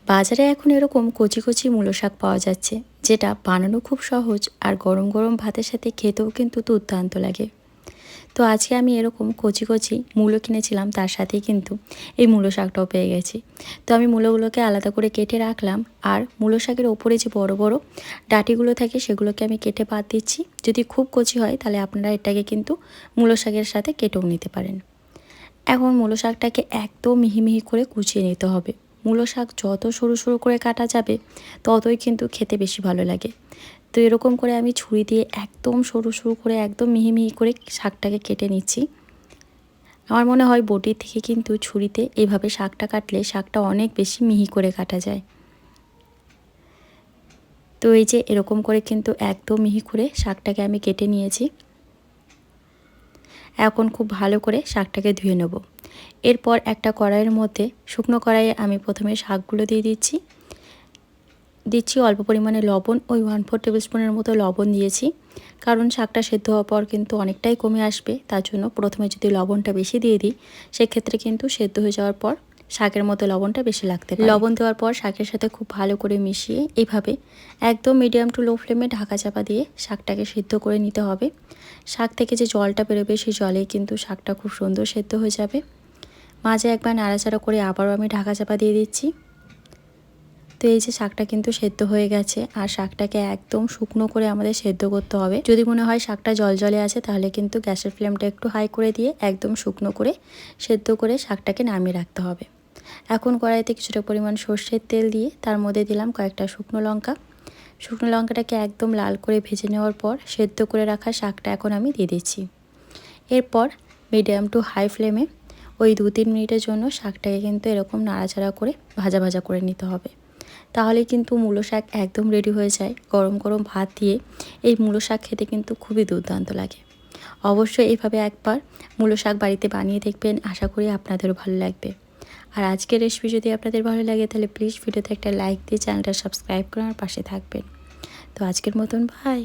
বাজারে এখন এরকম কচি কচি মূলো শাক পাওয়া যাচ্ছে, যেটা বানানো খুব সহজ আর গরম গরম ভাতের সাথে খেতেও কিন্তু দুর্দান্ত লাগে। তো আজকে আমি এরকম কচি কচি মূলো কিনেছিলাম, তার সাথেই কিন্তু এই মূলো শাকটাও পেয়ে গেছি। তো আমি মূলোগুলোকে আলাদা করে কেটে রাখলাম, আর মূলো শাকের ওপরে যে বড় বড় ডাঁটিগুলো থাকে সেগুলোকে আমি কেটে বাদ দিচ্ছি। যদি খুব কচি হয় তাহলে আপনারা এটাকে কিন্তু মূলো শাকের সাথে কেটেও নিতে পারেন। এখন মূলো শাকটাকে একদম মিহি মিহি করে কুচিয়ে নিতে হবে। মূলো শাক যত সরু সরু করে কাটা যাবে ততই কিন্তু খেতে বেশি ভালো লাগে। তো এরকম করে আমি ছুরি দিয়ে একদম সরু সরু করে একদম মিহি মিহি করে শাকটাকে কেটে নিচ্ছি। আমার মনে হয় বটির থেকে কিন্তু ছুরিতে এভাবে শাকটা কাটলে শাকটা অনেক বেশি মিহি করে কাটা যায়। তো এই যে এরকম করে কিন্তু একদম মিহি করে শাকটাকে আমি কেটে নিয়েছি। এখন খুব ভালো করে শাকটাকে ধুয়ে নেব। এরপর একটা কড়াইয়ের মধ্যে, শুকনো কড়াইয়ে আমি প্রথমে শাকগুলো দিয়ে দিচ্ছি অল্প পরিমাণে লবণ, ওই 1/4 টেবিল স্পুনের মতো লবণ দিয়েছি। কারণ শাকটা সেদ্ধ হওয়ার পর কিন্তু অনেকটাই কমে আসবে, তার জন্য প্রথমে যদি লবণটা বেশি দিয়ে দিই সেক্ষেত্রে কিন্তু সেদ্ধ হয়ে যাওয়ার পর শাকের মতো লবণটা বেশি লাগতে পারে। লবণ দেওয়ার পর শাকের সাথে খুব ভালো করে মিশিয়ে এইভাবে একদম মিডিয়াম টু লো ফ্লেমে ঢাকা চাপা দিয়ে শাকটাকে সিদ্ধ করে নিতে হবে। শাক থেকে যে জলটা বেরোবে সেই জলেই কিন্তু শাকটা খুব সুন্দর সেদ্ধ হয়ে যাবে। মাঝে একবার নাড়াচাড়া করে আবারও আমি ঢাকা চাপা দিয়ে দিচ্ছি। তো এই যে শাকটা কিন্তু সেদ্ধ হয়ে গেছে, আর শাকটাকে একদম শুকনো করে আমাদের সেদ্ধ করতে হবে। যদি মনে হয় শাকটা জলজলে আছে তাহলে কিন্তু গ্যাসের ফ্লেমটা একটু হাই করে দিয়ে একদম শুকনো করে সেদ্ধ করে শাকটাকে নামিয়ে রাখতে হবে। এখন কড়াইতে কিছুটা পরিমাণ সর্ষের তেল দিয়ে তার মধ্যে দিলাম কয়েকটা শুকনো লঙ্কা। শুকনো লঙ্কাটাকে একদম লাল করে ভেজে নেওয়ার পর সেদ্ধ করে রাখা শাকটা এখন আমি দিয়ে দিচ্ছি। এরপর মিডিয়াম টু হাই ফ্লেমে ওই 2-3 মিনিটের জন্য শাকটাকে কিন্তু এরকম নাড়াচাড়া করে ভাজা ভাজা করে নিতে হবে। তাহলে কিন্তু মূলো শাক একদম রেডি হয়ে যায়। গরম গরম ভাত দিয়ে এই মূলো শাক খেতে কিন্তু খুবই দুর্দান্ত লাগে। অবশ্যই এইভাবে একবার মূলো শাক বাড়িতে বানিয়ে দেখবেন, আশা করি আপনাদেরও ভালো লাগবে। আর আজকের রেসিপি যদি আপনাদের ভালো লাগে তাহলে প্লিজ ভিডিওতে একটা লাইক দিয়ে চ্যানেলটা সাবস্ক্রাইব করে আমার পাশে থাকবেন। তো আজকের মতন বাই।